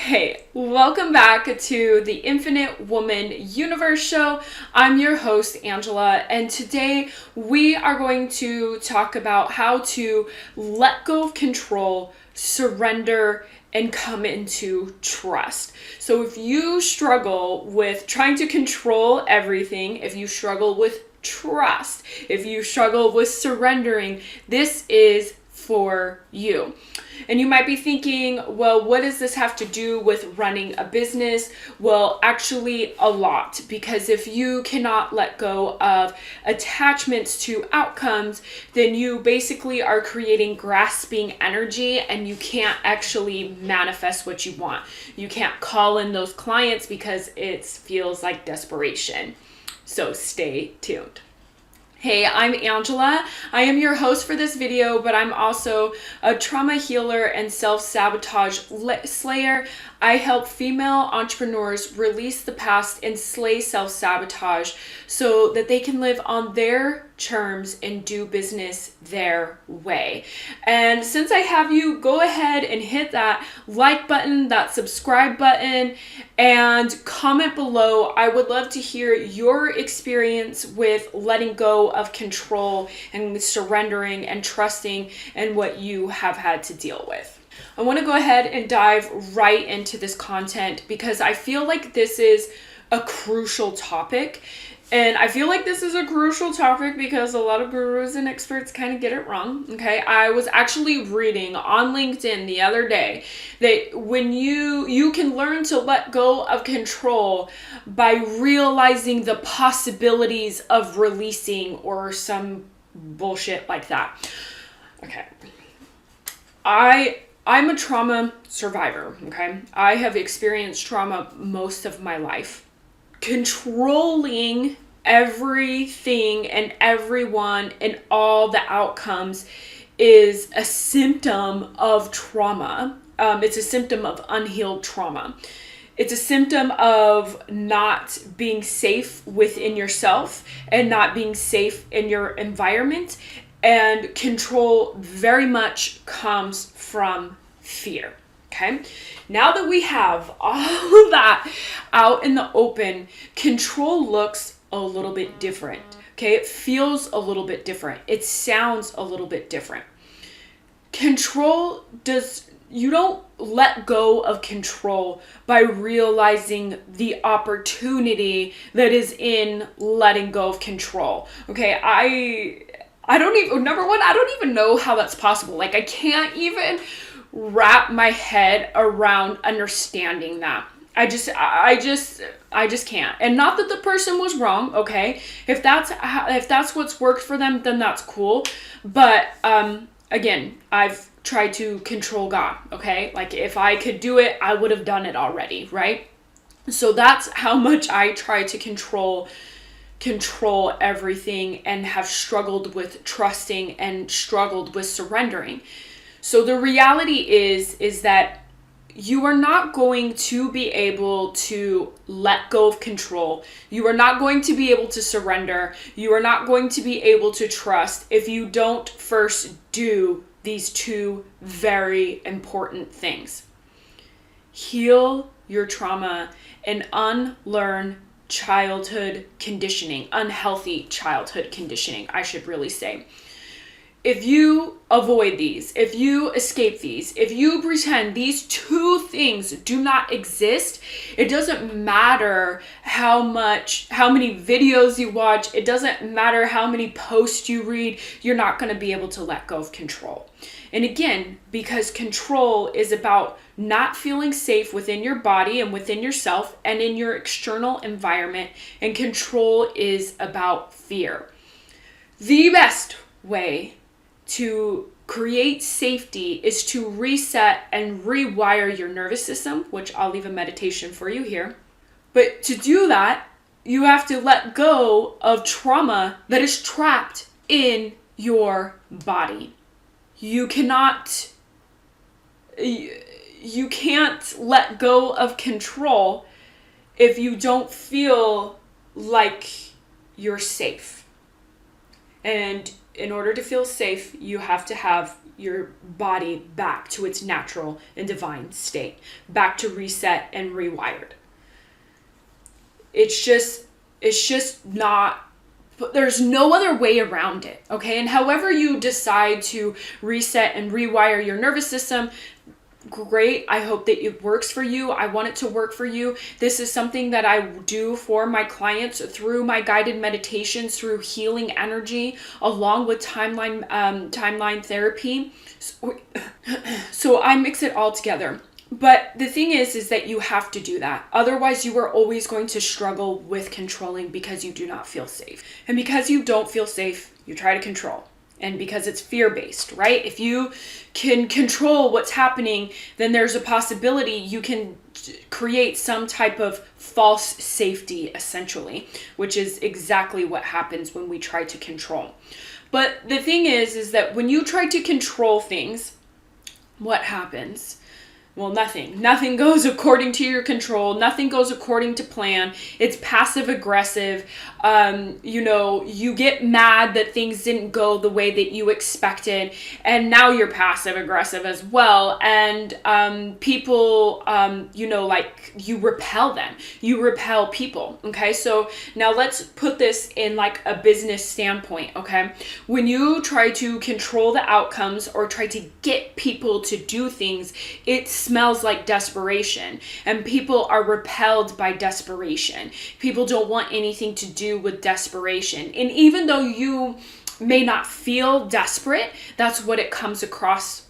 Hey, welcome back to the Infinite Woman Universe Show. I'm your host, Angela, and today we are going to talk about how to let go of control, surrender, and come into trust. So if you struggle with trying to control everything, if you struggle with trust, if you struggle with surrendering, this is for you. And you might be thinking, well, what does this have to do with running a business? Well, actually a lot, because if you cannot let go of attachments to outcomes, then you basically are creating grasping energy and you can't actually manifest what you want. You can't call in those clients because it feels like desperation. So stay tuned. Hey, I'm Angela. I am your host for this video, but I'm also a trauma healer and self-sabotage slayer. I help female entrepreneurs release the past and slay self-sabotage so that they can live on their terms and do business their way. And since I have you, go ahead and hit that like button, that subscribe button, and comment below. I would love to hear your experience with letting go of control and surrendering and trusting and what you have had to deal with. I want to go ahead and dive right into this content because I feel like this is a crucial topic. And I feel like this is a crucial topic because a lot of gurus and experts kind of get it wrong. Okay. I was actually reading on LinkedIn the other day that when you can learn to let go of control by realizing the possibilities of releasing or some bullshit like that. Okay. I'm a trauma survivor, okay? I have experienced trauma most of my life. Controlling everything and everyone and all the outcomes is a symptom of trauma. It's a symptom of unhealed trauma. It's a symptom of not being safe within yourself and not being safe in your environment. And control very much comes from fear. Okay. Now that we have all of that out in the open, control looks a little bit different. Okay. It feels a little bit different. It sounds a little bit different. You don't let go of control by realizing the opportunity that is in letting go of control. Okay. I don't even know how that's possible. Like, I can't even wrap my head around understanding that. I just can't. And not that the person was wrong, okay? If that's what's worked for them, then that's cool. But again, I've tried to control God, okay? Like, if I could do it, I would have done it already, right? So that's how much I try to control everything and have struggled with trusting and struggled with surrendering. So the reality is that you are not going to be able to let go of control. You are not going to be able to surrender. You are not going to be able to trust if you don't first do these two very important things. Heal your trauma and unlearn childhood conditioning, unhealthy childhood conditioning, I should really say. If you avoid these, if you escape these, if you pretend these two things do not exist, it doesn't matter how many videos you watch, it doesn't matter how many posts you read, you're not going to be able to let go of control. And again, because control is about not feeling safe within your body and within yourself and in your external environment, and control is about fear. The best way to create safety is to reset and rewire your nervous system, which I'll leave a meditation for you here. But to do that, you have to let go of trauma that is trapped in your body. You can't let go of control if you don't feel like you're safe. And in order to feel safe, you have to have your body back to its natural and divine state, back to reset and rewired. It's just not, there's no other way around it, okay? And however you decide to reset and rewire your nervous system, great. I hope that it works for you. I want it to work for you. This is something that I do for my clients through my guided meditations, through healing energy, along with timeline therapy. So I mix it all together. But the thing is that you have to do that. Otherwise, you are always going to struggle with controlling because you do not feel safe. And because you don't feel safe, you try to control. And because it's fear-based, right? If you can control what's happening, then there's a possibility you can create some type of false safety, essentially, which is exactly what happens when we try to control. But the thing is that when you try to control things, what happens? Well, nothing. Nothing goes according to your control. Nothing goes according to plan. It's passive aggressive. You get mad that things didn't go the way that you expected, and now you're passive aggressive as well. And people, you repel them. You repel people. Okay, so now let's put this in like a business standpoint. Okay, when you try to control the outcomes or try to get people to do things, it smells like desperation, and people are repelled by desperation. People don't want anything to do with desperation. And even though you may not feel desperate, that's what it comes across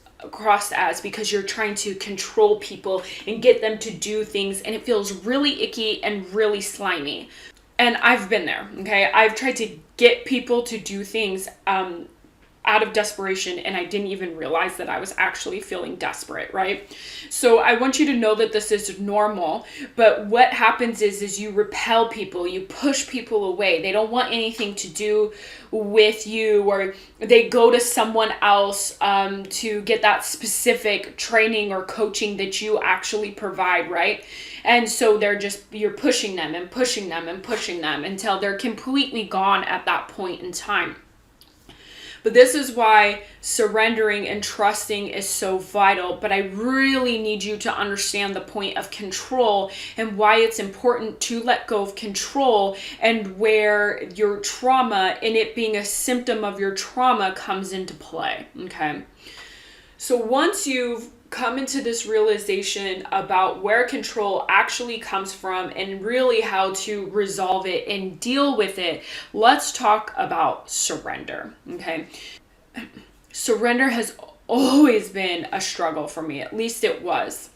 as, because you're trying to control people and get them to do things, and it feels really icky and really slimy. And I've been there, okay? I've tried to get people to do things out of desperation, and I didn't even realize that I was actually feeling desperate, right? So I want you to know that this is normal, but what happens is you repel people, you push people away. They don't want anything to do with you, or they go to someone else to get that specific training or coaching that you actually provide, right? And so you're pushing them and pushing them and pushing them until they're completely gone at that point in time. But this is why surrendering and trusting is so vital. But I really need you to understand the point of control and why it's important to let go of control, and where your trauma and it being a symptom of your trauma comes into play. Okay. So once you've come into this realization about where control actually comes from and really how to resolve it and deal with it, let's talk about surrender, okay? Surrender has always been a struggle for me, at least it was.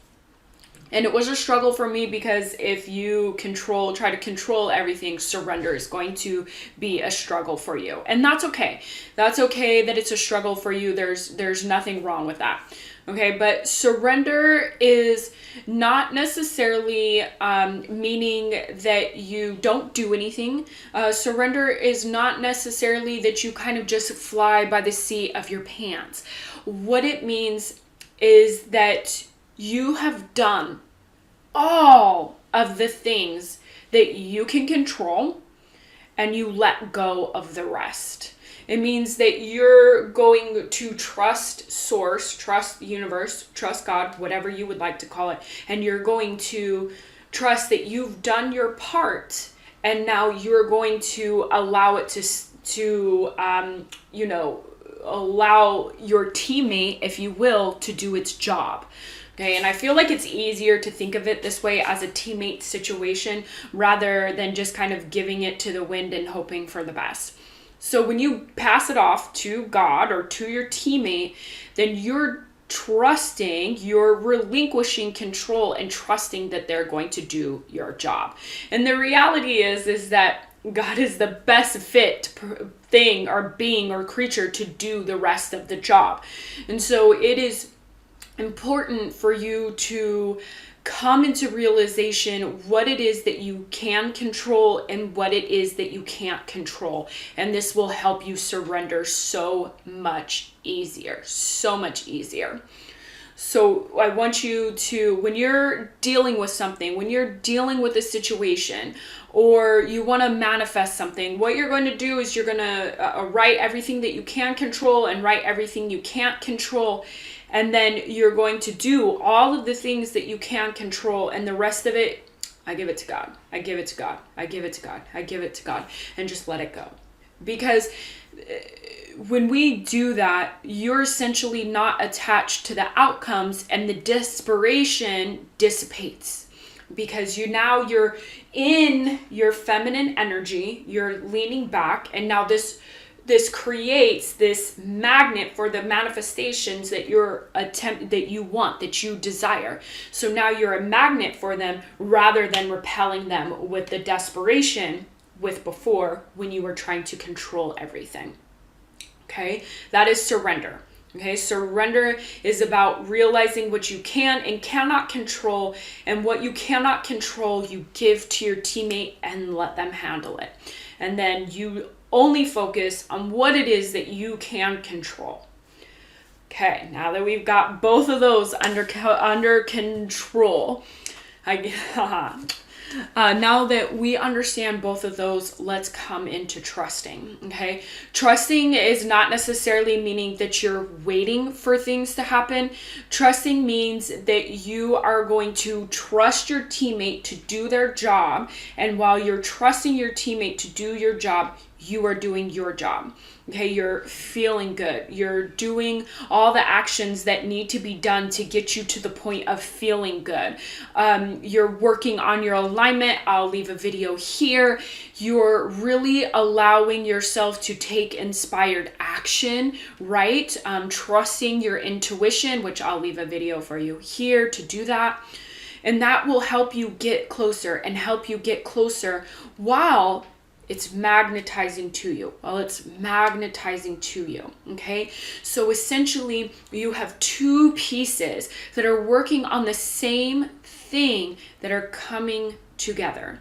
And it was a struggle for me because if you try to control everything, surrender is going to be a struggle for you. And that's okay. That's okay that it's a struggle for you. There's nothing wrong with that. Okay, but surrender is not necessarily meaning that you don't do anything. Surrender is not necessarily that you kind of just fly by the seat of your pants. What it means is that you have done all of the things that you can control, and you let go of the rest. It means that you're going to trust source, trust the universe, trust God, whatever you would like to call it. And you're going to trust that you've done your part, and now you're going to allow it to allow your teammate, if you will, to do its job. Okay, and I feel like it's easier to think of it this way as a teammate situation rather than just kind of giving it to the wind and hoping for the best. So when you pass it off to God or to your teammate, then you're relinquishing control and trusting that they're going to do your job. And the reality is that God is the best fit thing or being or creature to do the rest of the job. And so it is important for you to come into realization what it is that you can control and what it is that you can't control. And this will help you surrender so much easier. So I want you to, when you're dealing with something, when you're dealing with a situation, or you want to manifest something, what you're going to do is you're going to write everything that you can control and write everything you can't control. And then you're going to do all of the things that you can control, and the rest of it, I give it to God. I give it to God. I give it to God. I give it to God, and just let it go. Because when we do that, you're essentially not attached to the outcomes, and the desperation dissipates, because you're in your feminine energy, you're leaning back, and now this creates this magnet for the manifestations that that you want, that you desire. So now you're a magnet for them rather than repelling them with the desperation with before, when you were trying to control everything. Okay, that is surrender. Okay, surrender is about realizing what you can and cannot control, and what you cannot control, you give to your teammate and let them handle it. And then you only focus on what it is that you can control. Okay, now that we've got both of those under control, now that we understand both of those, let's come into trusting. Okay, trusting is not necessarily meaning that you're waiting for things to happen. Trusting means that you are going to trust your teammate to do their job, and while you're trusting your teammate to do your job, you are doing your job. Okay, you're feeling good. You're doing all the actions that need to be done to get you to the point of feeling good. You're working on your alignment. I'll leave a video here. You're really allowing yourself to take inspired action, right? Trusting your intuition, which I'll leave a video for you here to do that. And that will help you get closer and help you get closer while it's magnetizing to you. Okay? So essentially, you have two pieces that are working on the same thing that are coming together.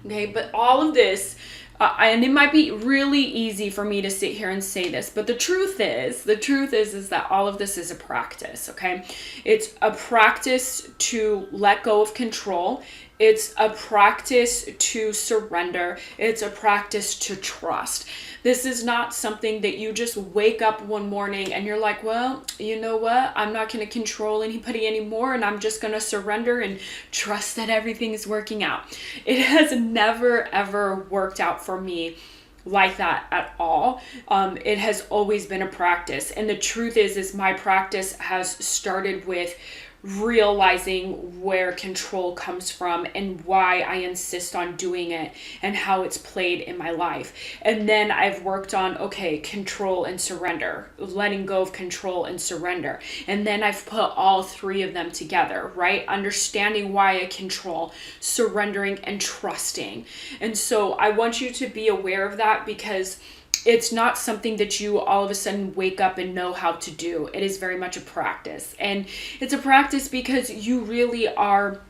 Okay? But all of this, and it might be really easy for me to sit here and say this, but the truth is that all of this is a practice, okay? It's a practice to let go of control. It's a practice to surrender. It's a practice to trust. This is not something that you just wake up one morning and you're like, well, you know what? I'm not going to control anybody anymore, and I'm just going to surrender and trust that everything is working out. It has never, ever worked out for me like that at all. It has always been a practice. And the truth is my practice has started with realizing where control comes from and why I insist on doing it and how it's played in my life. And then I've worked on, okay, control and surrender, letting go of control and surrender. And then I've put all three of them together, right? Understanding why I control, surrendering, and trusting. And so I want you to be aware of that, because it's not something that you all of a sudden wake up and know how to do. It is very much a practice. And it's a practice because you really are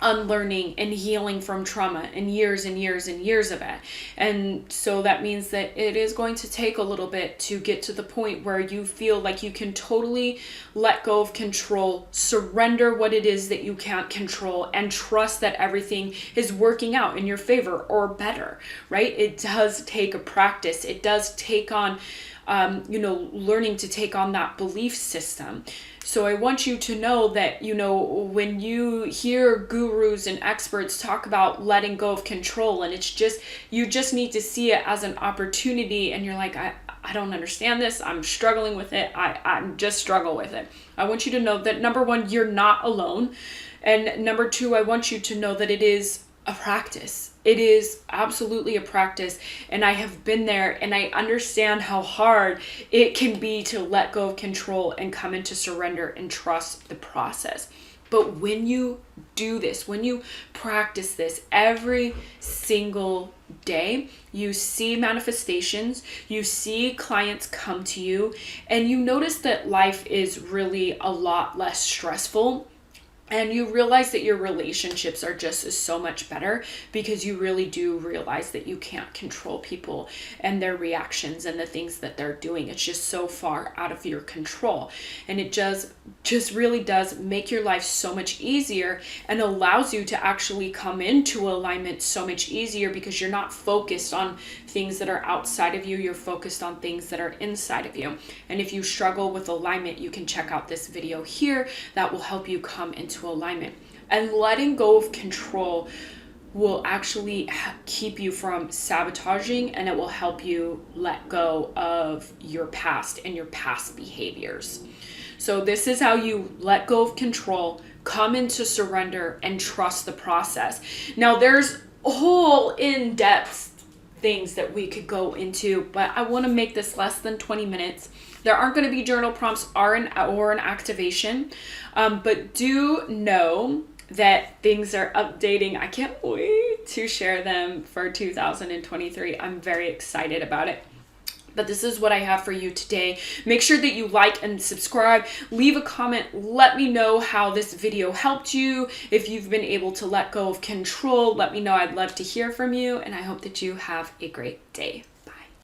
unlearning and healing from trauma and years and years and years of it. And so that means that it is going to take a little bit to get to the point where you feel like you can totally let go of control, surrender what it is that you can't control, and trust that everything is working out in your favor or better, right? It does take a practice. It does take on learning to take on that belief system. So I want you to know that, when you hear gurus and experts talk about letting go of control, and it's just, you just need to see it as an opportunity, and you're like, I don't understand this. I'm struggling with it. I just struggle with it. I want you to know that, number one, you're not alone. And number two, I want you to know that it is a practice. It is absolutely a practice, and I have been there, and I understand how hard it can be to let go of control and come into surrender and trust the process. But when you do this, when you practice this every single day, you see manifestations, you see clients come to you, and you notice that life is really a lot less stressful. And you realize that your relationships are just so much better because you really do realize that you can't control people and their reactions and the things that they're doing. It's just so far out of your control. And it just really does make your life so much easier and allows you to actually come into alignment so much easier because you're not focused on things that are outside of you. You're focused on things that are inside of you. And if you struggle with alignment, you can check out this video here that will help you come into alignment. And letting go of control will actually keep you from sabotaging, and it will help you let go of your past and your past behaviors. So this is how you let go of control, come into surrender, and trust the process. Now there's whole in-depth things that we could go into, but I want to make this less than 20 minutes. There aren't going to be journal prompts or an activation, but do know that things are updating. I can't wait to share them for 2023. I'm very excited about it. But this is what I have for you today. Make sure that you like and subscribe. Leave a comment. Let me know how this video helped you. If you've been able to let go of control, let me know. I'd love to hear from you. And I hope that you have a great day.